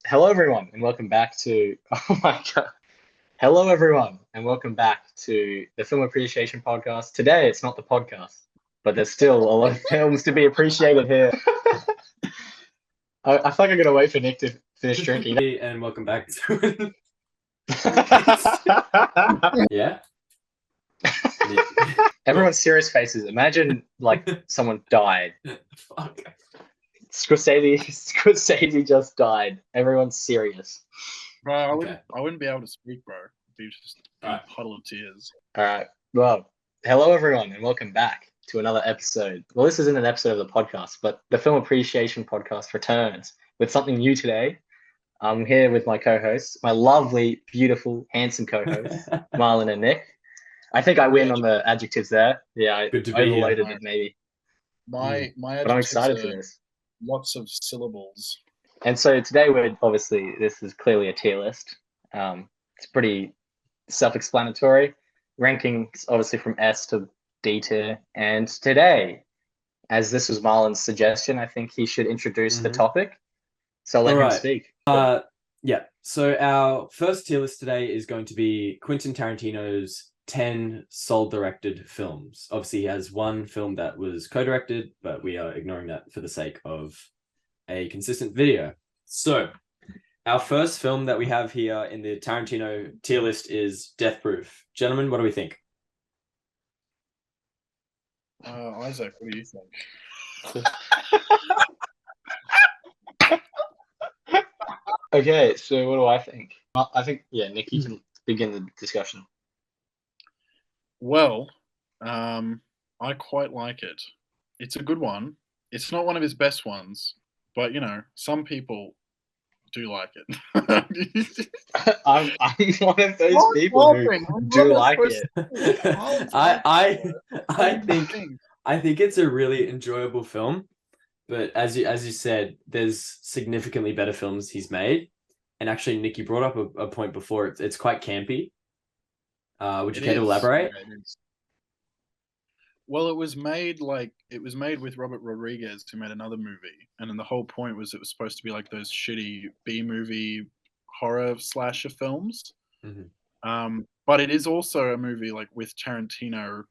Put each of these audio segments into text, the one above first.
Hello, everyone, and welcome back to. Oh my God. Hello, everyone, and welcome back to the Film Appreciation Podcast. Today, it's not the podcast, but there's still a lot of films to be appreciated here. I feel like I'm going to wait for Nick to finish drinking. And welcome back to. Yeah. Everyone's serious faces. Imagine like someone died. Fuck. Scorsese just died. Everyone's serious. Bro, I Okay. wouldn't be able to speak, bro. It'd be just Alright. a puddle of tears. All right. Well, hello, everyone, and welcome back to another episode. Well, this isn't an episode of the podcast, but the Film Appreciation Podcast returns with something new today. I'm here with my co-hosts, my lovely, beautiful, handsome co-hosts, Marlon and Nick. I think I win on the adjectives there. Yeah, I Good to be here. overloaded it maybe, My but I'm excited for this. Lots of syllables. And so today this is clearly a tier list. It's pretty self-explanatory. Rankings obviously from S to D tier. And today, as this was Marlon's suggestion, I think he should introduce the topic. So let him speak. Yeah. So our first tier list today is going to be Quentin Tarantino's 10 sole-directed films. Obviously, he has one film that was co-directed, but we are ignoring that for the sake of a consistent video. So our first film that we have here in the Tarantino tier list is Death Proof. Gentlemen, what do we think? Isaac, what do you think? Okay, so what do I think? I think, Nick, you can begin the discussion. Well, I quite like it. It's a good one. It's not one of his best ones, but some people do like it. I'm one of those people who do like it. I think it's a really enjoyable film, but as you said, there's significantly better films he's made. And actually, Nick, you brought up a point before. It's quite campy. Would you care to elaborate? Yeah, it is. Well, it was made with Robert Rodriguez, who made another movie, and then the whole point was it was supposed to be like those shitty B-movie horror slasher films. Mm-hmm. But it is also a movie like with Tarantino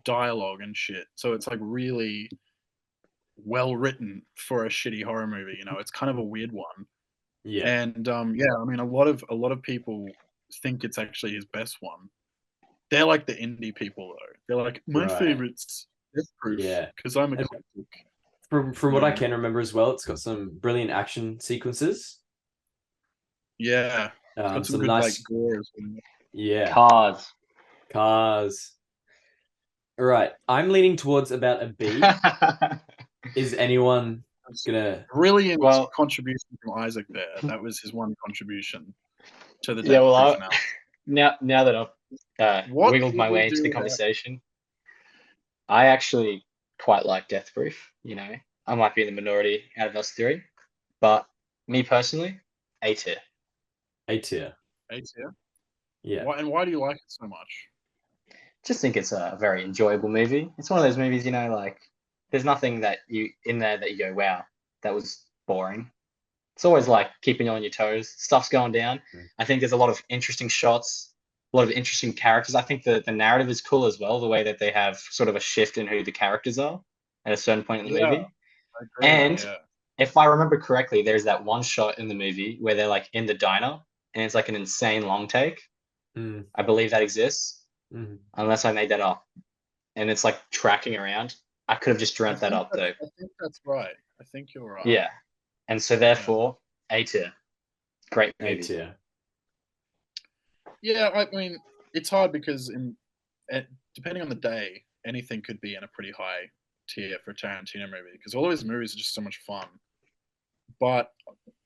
dialogue and shit, so it's like really well written for a shitty horror movie. It's kind of a weird one. Yeah. And I mean, a lot of people think it's actually his best one. They're like the indie people, though. They're like, my favorite's Death Proof, because I'm a critic. From what I can remember as well, it's got some brilliant action sequences. Yeah, it's got some good nice gore as well. Yeah, cars. All right, I'm leaning towards about a B. Is anyone gonna brilliant contribution from Isaac there? That was his one contribution to the now that I've wiggled my way into the conversation, I actually quite like Death Proof. I might be in the minority out of us three, but me personally, A tier. A tier. Yeah. Why do you like it so much? Just think it's a very enjoyable movie. It's one of those movies, like there's nothing that you in there that you go, wow, that was boring. It's always like keeping you on your toes. Stuff's going down. I think there's a lot of interesting shots, a lot of interesting characters. I think the narrative is cool as well, the way that they have sort of a shift in who the characters are at a certain point in the movie. I agree, and if I remember correctly, there's that one shot in the movie where they're like in the diner and it's like an insane long take. I believe that exists, unless I made that up. And it's like tracking around. I could have just dreamt that up, though. I think that's right. I think you're right. Yeah. And so therefore, A tier. Great movie. A tier. Yeah, I mean, it's hard because depending on the day, anything could be in a pretty high tier for a Tarantino movie because all of his movies are just so much fun. But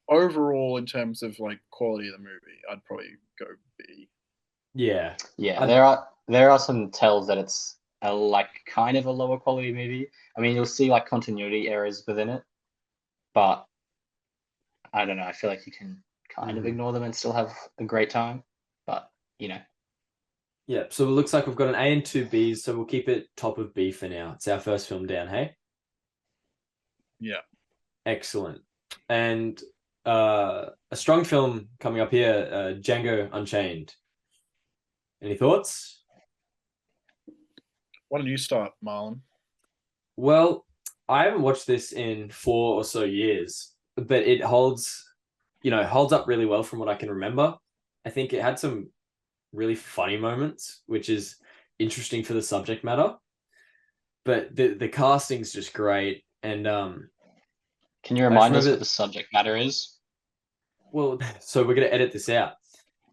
overall, in terms of like quality of the movie, I'd probably go B. Yeah. There are some tells that it's like kind of a lower quality movie. I mean, you'll see like continuity errors within it, but I don't know. I feel like you can kind of ignore them and still have a great time. But Yeah, so it looks like we've got an A and two Bs, so we'll keep it top of B for now. It's our first film down, hey? Yeah. Excellent. And a strong film coming up here, Django Unchained. Any thoughts? Why don't you start, Marlon? Well, I haven't watched this in 4 or so years, but it holds up really well from what I can remember. I think it had some really funny moments, which is interesting for the subject matter. But the casting's just great, and Can you remind us remember- what the subject matter is? well, so we're gonna edit this out.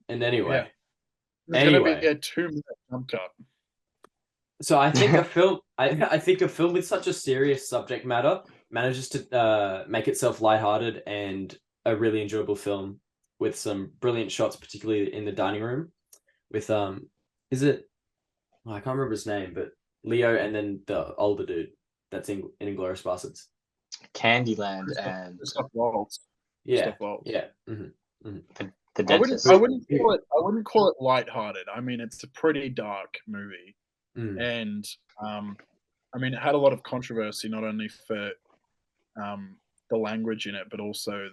And anyway, There's going to be a 2-minute jump cut. so I think I think a film with such a serious subject matter manages to make itself lighthearted and a really enjoyable film with some brilliant shots, particularly in the dining room. With is it? Oh, I can't remember his name, but Leo and then the older dude that's in Inglourious Basterds. Candyland and Christoph Waltz. Yeah, Christoph Waltz. yeah. Mm-hmm. the I wouldn't, dentist. I wouldn't call it lighthearted. I mean, it's a pretty dark movie, and I mean, it had a lot of controversy not only for the language in it, but also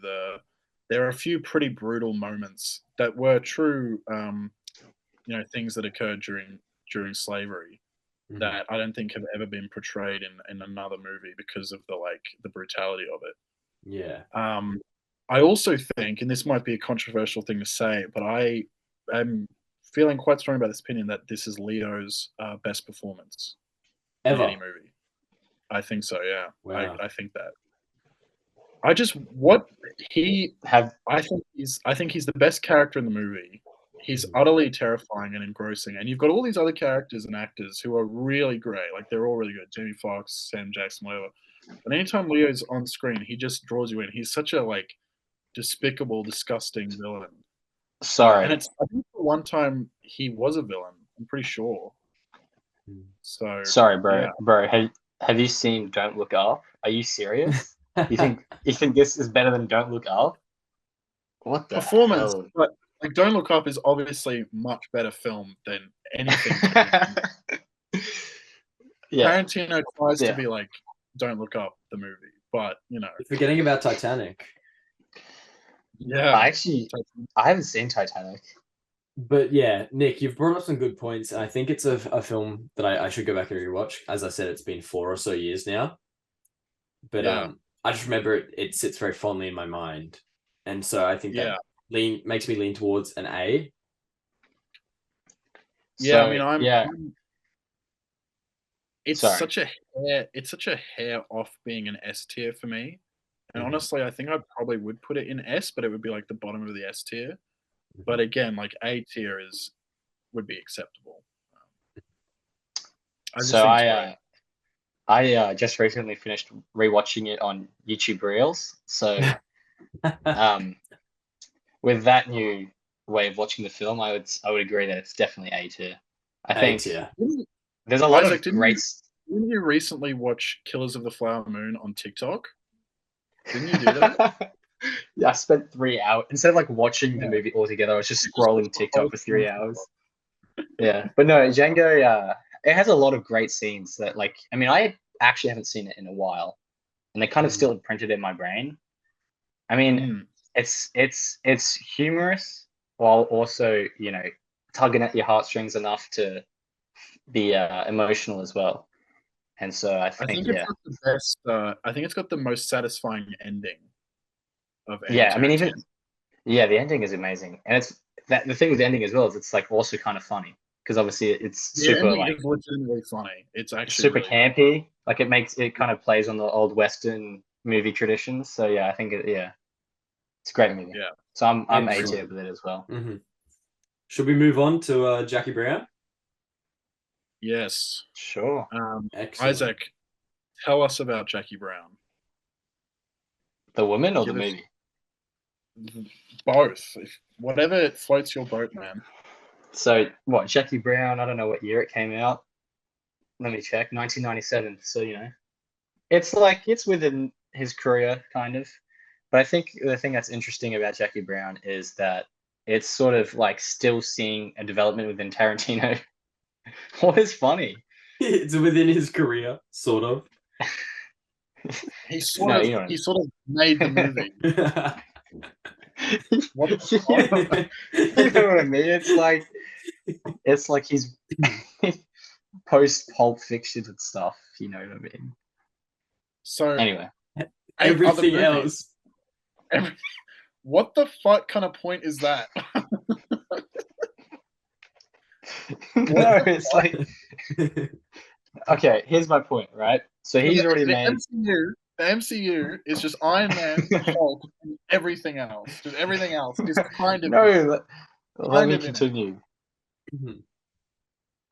there are a few pretty brutal moments that were true, things that occurred during slavery that I don't think have ever been portrayed in another movie because of the brutality of it. Yeah. I also think, and this might be a controversial thing to say, but I am feeling quite strong about this opinion that this is Leo's best performance Ever. in any movie. I think so. Yeah, Wow. I think that. I think he's the best character in the movie. He's utterly terrifying and engrossing, and you've got all these other characters and actors who are really great. Like they're all really good. Jamie Foxx, Sam Jackson, whatever. But anytime Leo's on screen, he just draws you in. He's such a despicable, disgusting villain. Sorry. And I think the one time he was a villain. I'm pretty sure. So sorry, bro. yeah. Bro, have you seen Don't Look Up? Are you serious? You think this is better than Don't Look Up? What the performance? hell? But Don't Look Up is obviously much better film than anything. Yeah. Tarantino tries to be Don't Look Up the movie, but Forgetting about Titanic. Yeah, I haven't seen Titanic. But yeah, Nick, you've brought up some good points. And I think it's a film that I should go back and rewatch. As I said, it's been 4 or so years now. But I just remember it sits very fondly in my mind. And so I think that makes me lean towards an A. Yeah, I mean it's such a hair off being an S tier for me. And honestly, I think I probably would put it in S, but it would be the bottom of the S tier. But again, A tier would be acceptable. I just recently finished rewatching it on YouTube Reels. So with that new way of watching the film, I would agree that it's definitely A tier. I think there's a lot of great. Didn't you recently watch Killers of the Flower Moon on TikTok? Didn't you do that? Yeah, I spent 3 hours instead of watching the movie altogether. I was just scrolling TikTok for 3 hours. Yeah, but no, Django. It has a lot of great scenes that, I actually haven't seen it in a while, and they kind of still imprinted in my brain. I mean, it's humorous while also tugging at your heartstrings enough to be emotional as well. And so I think it's got the best. I think it's got the most satisfying ending of any. Yeah, I mean, the ending is amazing, and it's the thing with the ending as well is it's also kind of funny because obviously it's super it's legitimately funny. It's actually super really campy. It kind of plays on the old Western movie traditions. So yeah, I think it's a great movie. Yeah. So I'm A tier with it as well. Mm-hmm. Should we move on to Jackie Brown? Yes. Sure. Isaac, tell us about Jackie Brown. The woman or the movie? Both. Whatever floats your boat, man. So what, Jackie Brown, I don't know what year it came out. Let me check. 1997. So, it's within his career, kind of. But I think the thing that's interesting about Jackie Brown is that it's sort of still seeing a development within Tarantino. What is funny? It's within his career, sort of. He sort of made the movie. What the You fuck? you know what I mean? It's like he's post Pulp Fiction and stuff. You know what I mean? So Anyway, 8 other Everything movies. else. Every, what the fuck kind of point is that? no, it's like okay. Here's my point, right? So So he's already the made. MCU is just Iron Man, Hulk, and everything else. Just everything else is kind of No, let kind me of in it. continue. Mhm.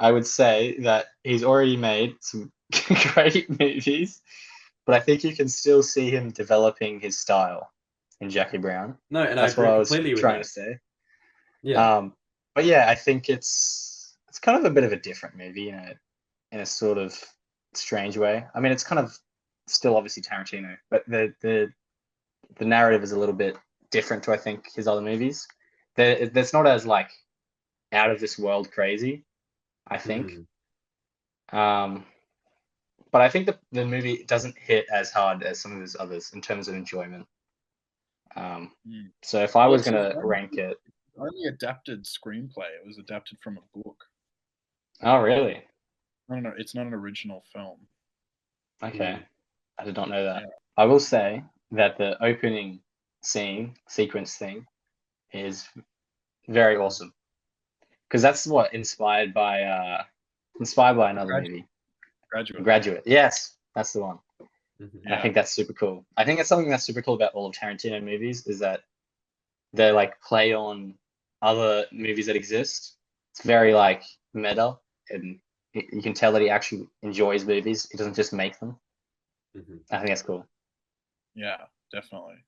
I would say that he's already made some great movies, but I think you can still see him developing his style in Jackie Brown. No, and I That's what agree I was completely with trying to that. say. Yeah. But yeah, I think it's kind of a bit of a different movie in a sort of strange way. I mean, it's kind of still obviously Tarantino, but the narrative is a little bit different to I think his other movies. That's not as like out of this world crazy, I think. Um, but I think the movie doesn't hit as hard as some of his others in terms of enjoyment. Mm. So if I Well, was it's gonna rank it, only adapted screenplay. It was adapted from a book. oh really? I don't know. It's not an original film. Okay, I did not know that. Yeah. I will say that the opening sequence thing is very awesome because that's what inspired by another movie, Graduate. Graduate. Yes, that's the one. Mhm. And I think that's super cool. I think it's something that's super cool about all of Tarantino movies is that they like play on other movies that exist. It's very like meta, and you can tell that he actually enjoys movies. He doesn't just make them. Mhm. I think that's cool. Yeah, definitely.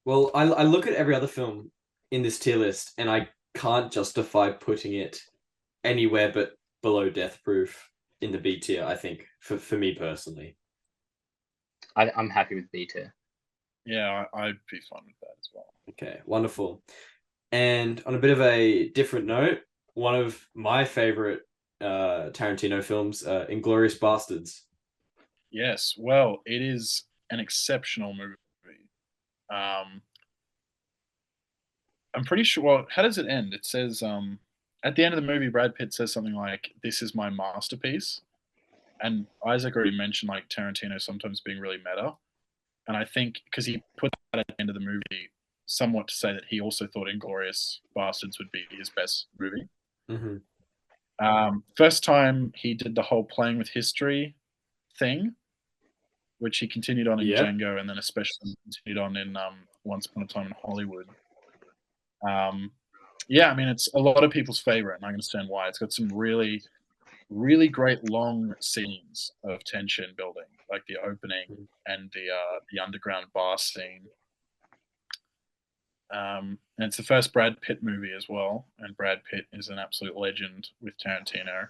Well, I look at every other film in this tier list, and I can't justify putting it anywhere but below Death Proof in the B tier, I think, for me personally. I'm happy with B tier. Yeah, I'd be fine with that as well. Okay, wonderful. And on a bit of a different note, one of my favorite Tarantino films, Inglourious Basterds. Yes, well, it is an exceptional movie. Um, I'm pretty sure. Well, how does it end? It says at the end of the movie, Brad Pitt says something like, "This is my masterpiece." And Isaac already mentioned like Tarantino sometimes being really meta, and I think because he put that at the end of the movie, somewhat to say that he also thought Inglorious Bastards would be his best movie. Mm-hmm. First time he did the whole playing with history thing, which he continued on in Yep. Django, and then especially continued on in Once Upon a Time in Hollywood. Yeah, I mean, it's a lot of people's favorite, and I understand why. It's got some really, really great long scenes of tension building, like the opening and the underground bar scene. And it's the first Brad Pitt movie as well, and Brad Pitt is an absolute legend with Tarantino.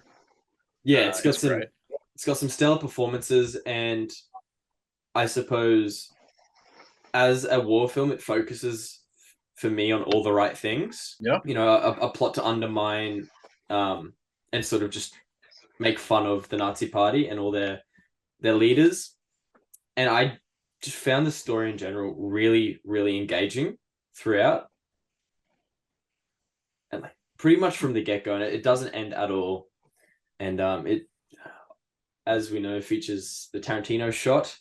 Yeah, It's great. it's got some stellar performances, and I suppose as a war film, it focuses for me on all the right things. Yeah. You know, a plot to undermine and sort of just make fun of the Nazi Party and all their leaders. And I just found the story in general really, really engaging throughout. And like pretty much from the get-go, and it doesn't end at all. And it, as we know, features the Tarantino shot.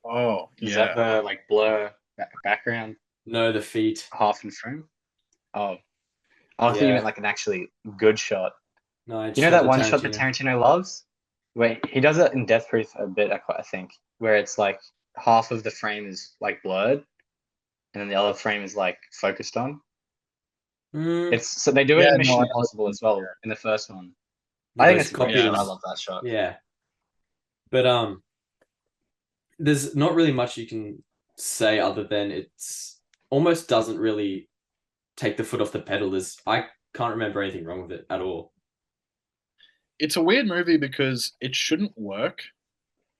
Oh, Is yeah. that the like blur background No, the feet. half in frame? Oh, I thought you Yeah. meant like an actually good shot. No, I You just know had that the one shot that Tarantino. Tarantino loves? Where he does it in Death Proof a bit, I think, where it's like half of the frame is like blurred, and then the other frame is like focused on. It's so they do it Yeah, in no, Mission I Impossible as well in the first one. I think Those it's a great Yeah. shot. I copies. love that shot. Yeah. But there's not really much you can say other than it's almost doesn't really take the foot off the pedal. I can't remember anything wrong with it at all. It's a weird movie because it shouldn't work,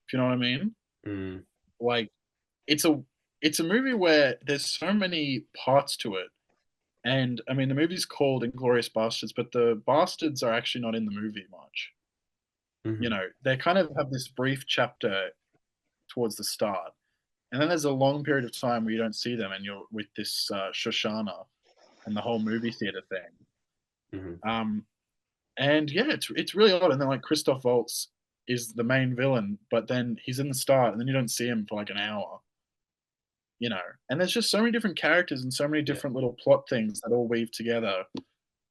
if you know what I mean. Mm. Like, it's a movie where there's so many parts to it. And I mean, the movie's called Inglourious Basterds, but the bastards are actually not in the movie much. Mhm. You know, they kind of have this brief chapter towards the start, and then there's a long period of time where you don't see them, and you're with this Shoshana and the whole movie theater thing. And yeah, it's really odd. And then like Christoph Waltz is the main villain, but then he's in the start, and then you don't see him for like an hour. And there's just so many different characters and so many different little plot things that all weave together.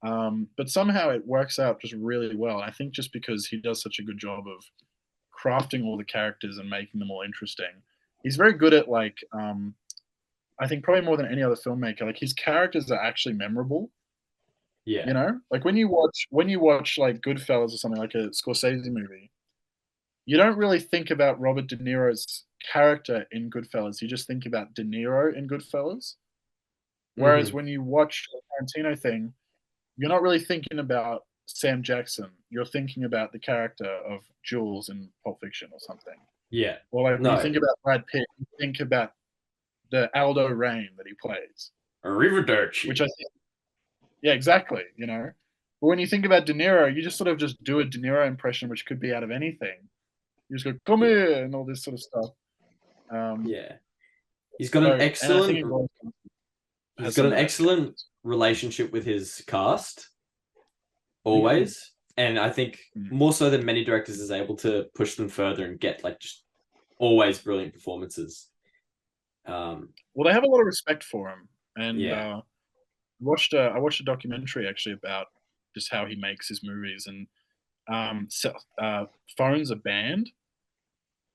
But somehow it works out just really well. I think just because he does such a good job of crafting all the characters and making them all interesting. He's very good at like I think probably more than any other filmmaker, like his characters are actually memorable. Yeah. Like when you watch like Goodfellas or something like a Scorsese movie, you don't really think about Robert De Niro's character in Goodfellas. You just think about De Niro in Goodfellas. Whereas when you watch the Tarantino thing, you're not really thinking about Sam Jackson. You're thinking about the character of Jules in Pulp Fiction or something. Yeah. Or like when you think about Brad Pitt, you think about the Aldo Rain that he plays. Arrivederci. Which I think, yeah, exactly. But when you think about De Niro, you just sort of just do a De Niro impression, which could be out of anything. You just go, come here, and all this sort of stuff. Yeah. He's got an excellent relationship with his cast, always. And I think more so than many directors is able to push them further and get like just always brilliant performances. Well, they have a lot of respect for him. And I watched a documentary actually about just how he makes his movies, and phones are banned.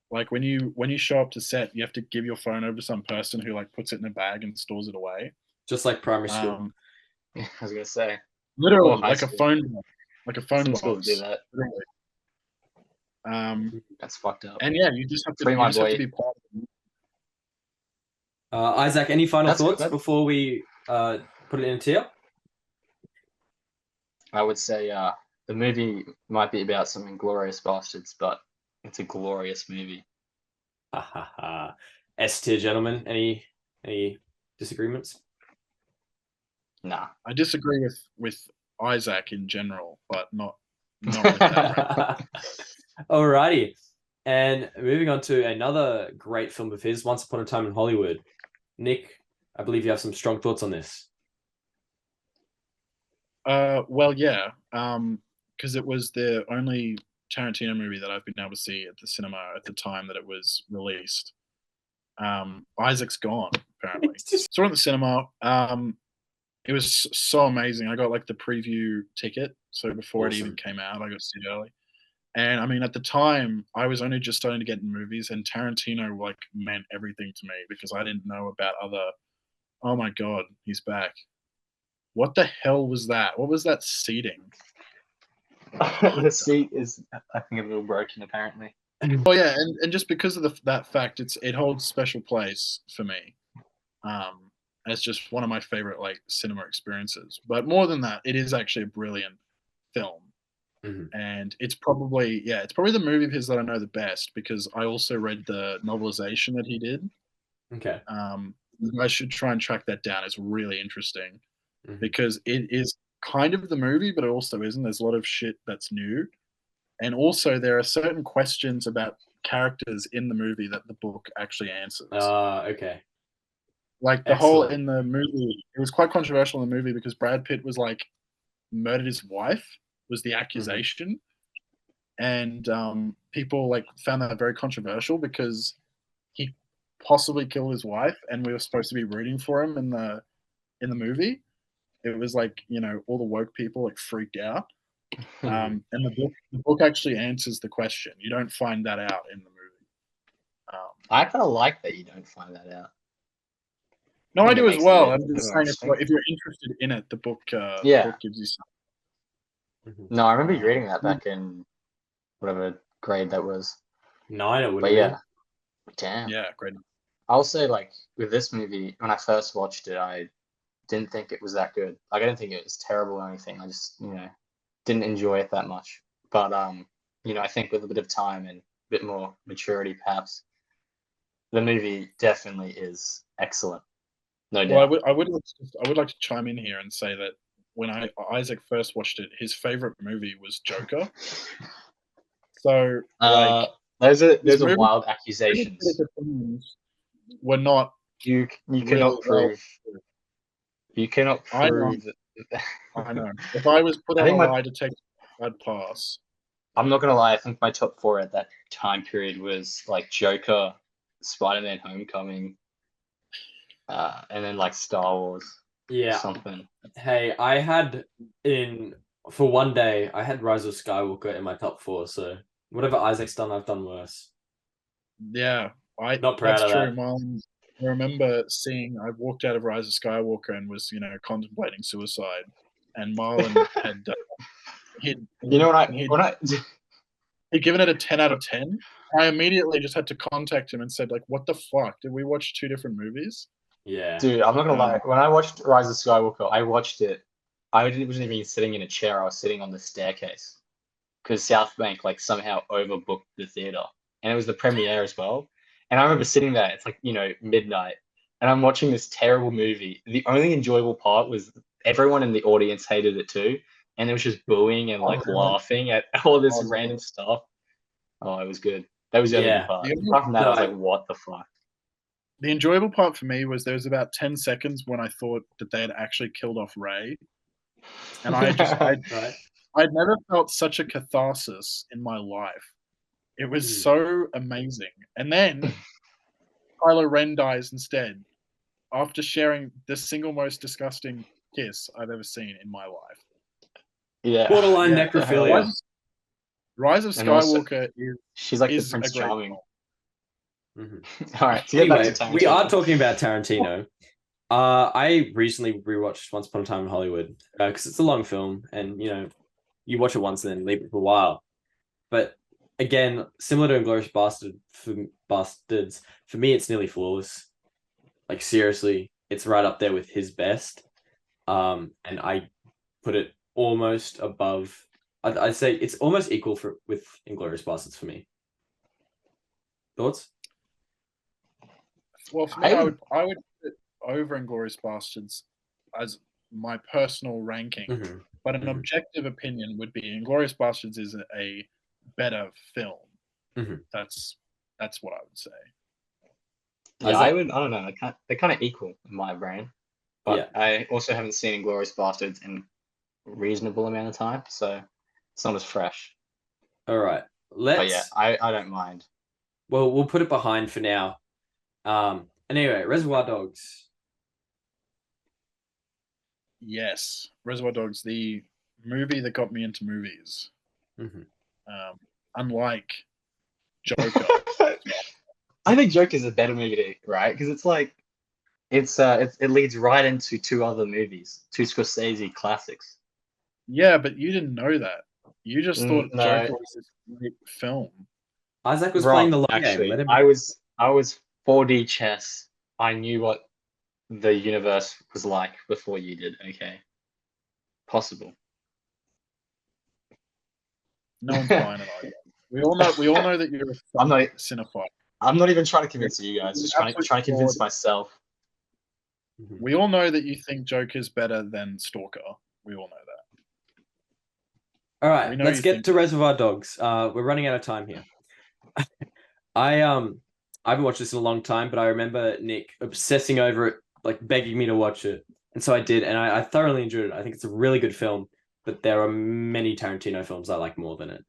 Like when you show up to set, you have to give your phone over to some person who like puts it in a bag and stores it away. Just like primary school. I was gonna say. Literally, like a phone box. Schools do that. Literally. That's fucked up. And yeah, you just have to be part of it. Isaac, any final thoughts before we put it in a tier? I would say the movie might be about some Inglourious Basterds, but it's a glorious movie. S tier, gentlemen. Any disagreements? Nah. I disagree with Isaac in general, but not with that. Alrighty. And moving on to another great film of his, Once Upon a Time in Hollywood. Nick, I believe you have some strong thoughts on this. Well, yeah, because it was the only Tarantino movie that I've been able to see at the cinema at the time that it was released. Isaac's gone, apparently. Saw it in the cinema. It was so amazing. I got like the preview ticket, so before it even came out, I got to see it early. And I mean, at the time, I was only just starting to get in movies, and Tarantino like meant everything to me because I didn't know about other. Oh my God, he's back! What the hell was that? What was that seating? The seat is, I think, a little broken, apparently. Oh yeah, and just because of that fact, it holds a special place for me. It's just one of my favorite like cinema experiences. But more than that, it is actually a brilliant film. And it's probably the movie of his that I know the best because I also read the novelization that he did. Okay. I should try and track that down. It's really interesting because it is kind of the movie, but it also isn't. There's a lot of shit that's new. And also there are certain questions about characters in the movie that the book actually answers. Okay. Like the whole in the movie, it was quite controversial in the movie because Brad Pitt was like murdered his wife was the accusation. And people like found that very controversial because he possibly killed his wife and we were supposed to be rooting for him in the movie. It was like, all the woke people like freaked out. And the book actually answers the question. You don't find that out in the movie. I kind of like that you don't find that out. No, I do as well. I'm just saying if you're interested in it, the book gives you something. No, I remember reading that back in whatever grade that was. 9, it would have been. Damn. Yeah, great. I'll say, like, with this movie, when I first watched it, I didn't think it was that good. Like, I didn't think it was terrible or anything. I just, didn't enjoy it that much. But, I think with a bit of time and a bit more maturity, perhaps, the movie definitely is excellent. No doubt. Well, I would like to chime in here and say that when Isaac first watched it, his favorite movie was Joker. So, those are wild accusations. were not You really cannot well. prove. You cannot I know. prove that. I know. If I was put I on a think my. lie detector, I'd pass. I'm not gonna lie. I think my top four at that time period was like Joker, Spider-Man: Homecoming, and then like Star Wars or Yeah. something. Hey, I had for one day, I had Rise of Skywalker in my top 4, so whatever Isaac's done, I've done worse. Yeah, Not proud that's of true, that. Marlon. I remember I walked out of Rise of Skywalker and was, contemplating suicide, and Marlon had he'd, You know he'd, when I he'd given it a 10 out of 10. I immediately just had to contact him and said, like, what the fuck? Did we watch 2 different movies? Yeah. Dude, I'm not gonna Um, lie. When I watched Rise of Skywalker, I watched it. I wasn't even sitting in a chair. I was sitting on the staircase because South Bank like somehow overbooked the theater, and it was the premiere as well. And I remember sitting there. It's like midnight, and I'm watching this terrible movie. The only enjoyable part was everyone in the audience hated it too, and it was just booing and oh, like really? laughing at all this Oh, random no. stuff. Oh, it was good. That was the only good Yeah. part. The only Apart from that, I No, was like, what the fuck? the enjoyable part for me was there was about 10 seconds when I thought that they had actually killed off Ray, and right. I'd never felt such a catharsis in my life. It was so amazing. And then Kylo Ren dies instead after sharing the single most disgusting kiss I've ever seen in my life. Yeah. Borderline Yeah, Hell yeah. necrophilia. Rise of And also, Skywalker she's like the is a Prince great Charming. Mhm. All right, to get back to Anyway, we are Tarantino. talking about Tarantino. I recently rewatched Once Upon a Time in Hollywood because it's a long film, and you watch it once and then leave it for a while. But again, similar to Inglourious Bastards, for me, it's nearly flawless. Like seriously, it's right up there with his best. And I put it almost above. I'd say it's almost equal with Inglourious Basterds for me. Thoughts? Well, for me, I would. I would put it over Inglourious Basterds as my personal ranking, Mm-hmm. but an Mm-hmm. objective opinion would be Inglourious Basterds is a better film. Mm-hmm. That's what I would say. Yeah, Isaac? I don't know. They're kind of equal in my brain, Yeah. but I also haven't seen Inglourious Basterds in a reasonable amount of time, so it's not as fresh. All right. But yeah, I don't mind. Well, we'll put it behind for now. Anyway, Reservoir Dogs. Yes, Reservoir Dogs, the movie that got me into movies. Mm-hmm. Unlike Joker. I think Joker's a better movie, right? Because it's like it leads right into two other movies, two Scorsese classics. Yeah, but you didn't know that. You just thought No, Joker was this great film. Isaac was playing wrong. the long game. Actually, Let him. I was 4D chess. I knew what the universe was like before you did. Okay, possible. No one's buying it either. We all know that you're I'm a not. cinephile. I'm not even trying to You're convince you guys. an Just absolute trying to fraud. convince myself. Mhm. We all know that you think Joker's better than Stalker. We all know that. All We right, know let's you get think to Reservoir Dogs. We're running out of time here. I haven't watched this in a long time, but I remember Nick obsessing over it, like begging me to watch it, and so I did, and I thoroughly enjoyed it. I think it's a really good film, but there are many Tarantino films I like more than it.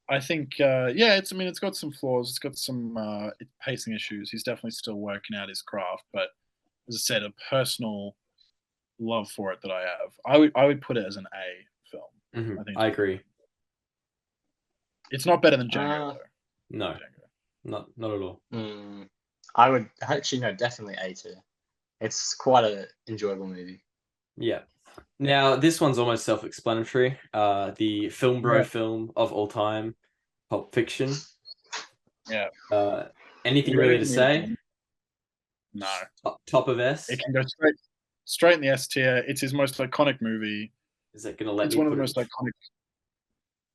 I think it's got some flaws. It's got some pacing issues. He's definitely still working out his craft, but as I said, a personal love for it that I have. I would put it as an A film. Mm-hmm. I think I agree. it's not better than Django though. No, not at all. I would actually no, definitely A tier. It's quite an enjoyable movie. Yeah. Now this one's almost self-explanatory. The film bro Yeah. film of all time, Pulp Fiction. Yeah. Anything You really ready to for me say? to- No. Top of S. It can go straight in the S tier. It's his most iconic movie. Is that gonna let It's me one of put the it? most iconic.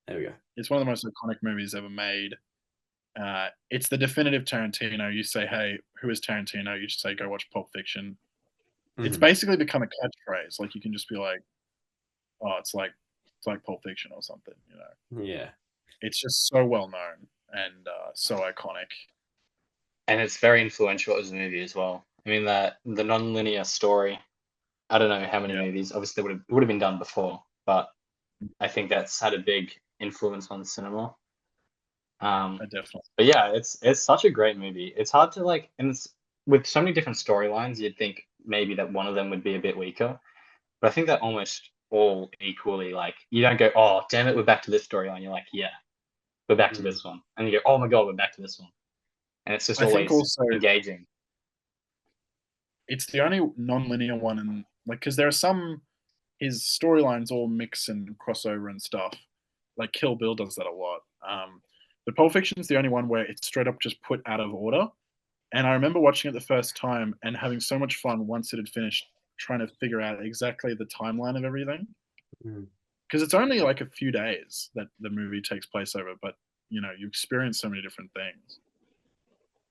There we go. It's one of the most iconic movies ever made. It's the definitive Tarantino. You say, "Hey, who is Tarantino?" You just say, "Go watch Pulp Fiction." It's Mhm. basically become a catchphrase. Like you can just be like, "Oh, it's like Pulp Fiction or something." You know, Yeah. it's just so well known and so iconic. and it's very influential as a movie as well. I mean, the non-linear story. I don't know how many Yeah. movies. Obviously, would have been done before, but I think that's had a big influence on cinema. Definitely. But yeah, it's such a great movie. It's hard to like, and it's with so many different storylines. You'd think maybe that one of them would be a bit weaker, but I think that almost all equally. Like, you don't go, oh damn it, we're back to this storyline. You're like, yeah, we're back to this one, and you go, oh my god, we're back to this one, and it's just I think always also engaging. it's the only non-linear one, and like because there are some his storylines all mix and crossover and stuff. Like Kill Bill does that a lot. But Pulp Fiction's the only one where it's straight up just put out of order. And I remember watching it the first time and having so much fun once it had finished, trying to figure out exactly the timeline of everything. Because it's only like a few days that the movie takes place over, but you know, you experience so many different things.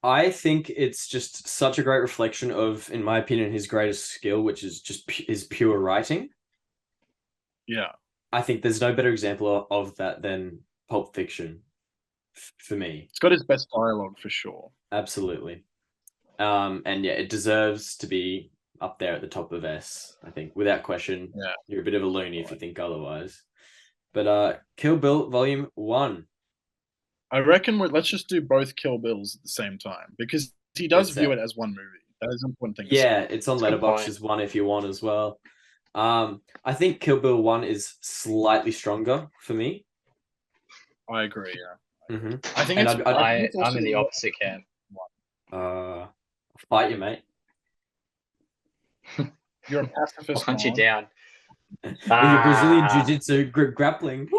I think it's just such a great reflection of, in my opinion, his greatest skill, which is just his pure writing. Yeah. I think there's no better example of that than Pulp Fiction for me. It's got his best dialogue for sure. Absolutely. And yeah, it deserves to be up there at the top of S, I think, without question. Yeah. You're a bit of a loony if you think otherwise. But Kill Bill Volume 1. I reckon let's just do both Kill Bills at the same time because he does view it as one movie. That is an important thing. Yeah, it's on Letterboxd as one if you want as well. I think Kill Bill 1 is slightly stronger for me. I agree. Yeah. Mm-hmm. I think I'm in the opposite camp. Fight you, mate. You're a pacifist. I'll hunt you down. With your Brazilian jiu-jitsu grappling.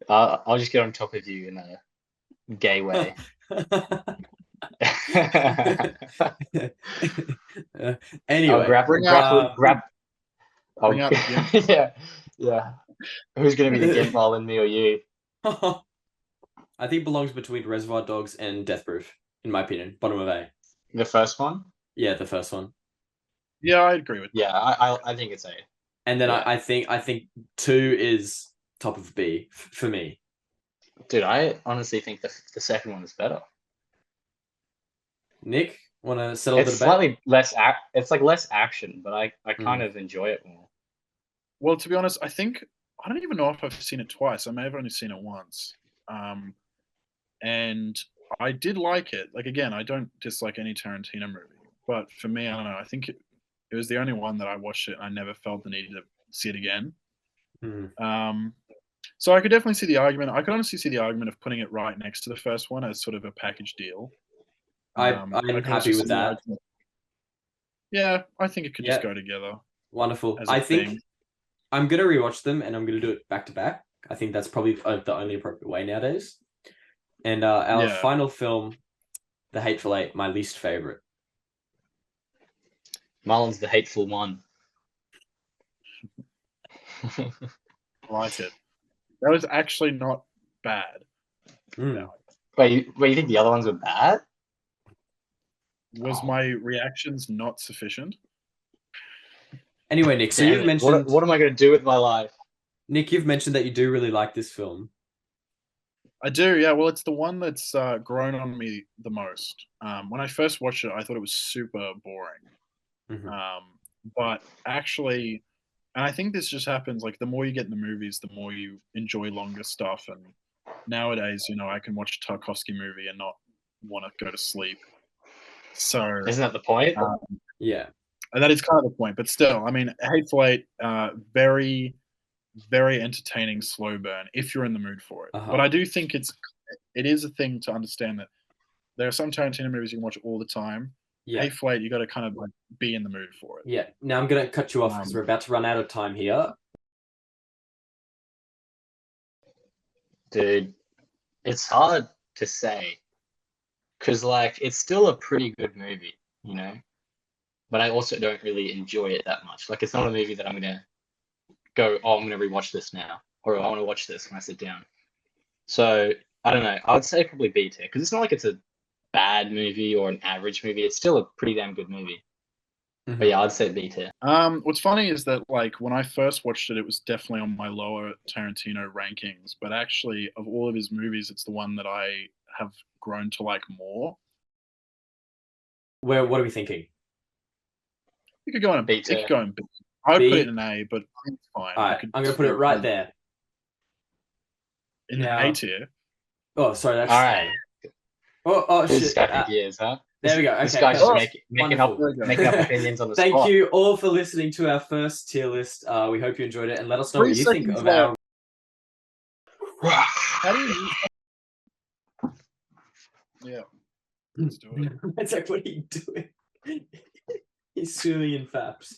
I'll just get on top of you in a gay way. Anyway, bring out yeah. Who's going to be the gimp, Marlon, me or you? I think it belongs between Reservoir Dogs and Death Proof, in my opinion. Bottom of A. The first one? Yeah, the first one. Yeah, I agree with that. Yeah, I think it's A. And then I think 2 is top of B for me. Dude, I honestly think the second one is better. Nick, want to settle the debate? It's slightly less it's like less action, but I kind of enjoy it more. Well, to be honest, I don't even know if I've seen it twice. I may have only seen it once. And I did like it. Like, again, I don't dislike any Tarantino movie, but for me, I don't know. I think it was the only one that I watched it and I never felt the need to see it again. So I could definitely see the argument. I could honestly see the argument of putting it right next to the first one as sort of a package deal. I'm happy with that. Yeah, I think it could just go together. Wonderful. I think I'm going to rewatch them and I'm going to do it back to back. I think that's probably the only appropriate way nowadays. And our final film, The Hateful Eight, my least favorite. Marlon's the hateful one. I like it. That was actually not bad. Wait, you think the other ones were bad? Was my reactions not sufficient? Anyway, Nick, so you've mentioned... What am I going to do with my life? Nick, you've mentioned that you do really like this film. I do, yeah. Well, it's the one that's grown on me the most. When I first watched it, I thought it was super boring. But actually, and I think this just happens, like, the more you get in the movies, the more you enjoy longer stuff. And nowadays, you know, I can watch a Tarkovsky movie and not want to go to sleep. So isn't that the point? Yeah. That is kind of the point. But still, I mean, Hateful Eight, very, very entertaining slow burn if you're in the mood for it. But I do think it is a thing to understand that there are some Tarantino movies you can watch all the time. Yeah. Hateful Eight, you got to kind of like be in the mood for it. Yeah. Now I'm going to cut you off because we're about to run out of time here. Dude, it's hard to say because, like, it's still a pretty good movie, you know? But I also don't really enjoy it that much. Like, it's not a movie that I'm going to go, oh, I'm going to rewatch this now. Or I want to watch this when I sit down. So, I don't know. I would say probably B tier because it's not like it's a bad movie or an average movie. It's still a pretty damn good movie. But yeah, I'd say B tier. What's funny is that like when I first watched it, it was definitely on my lower Tarantino rankings. But actually, of all of his movies, it's the one that I have grown to like more. What are we thinking? You could go in B It tier. could go in B. I would B? put it in A, but it's fine. All right, I'm gonna put it right there. in Now- A tier. Oh, sorry, that's All right. Oh Who's shit. stacking gears, huh? There we go. This Okay, guy's just perfect. making up Wonderful. opinions on the Thank spot. you all for listening to our first tier list. We hope you enjoyed it, and let us know what 3 you think seconds of left. our. How do you? Yeah. Let's do it. It's like, what are you doing? He's swimming in faps.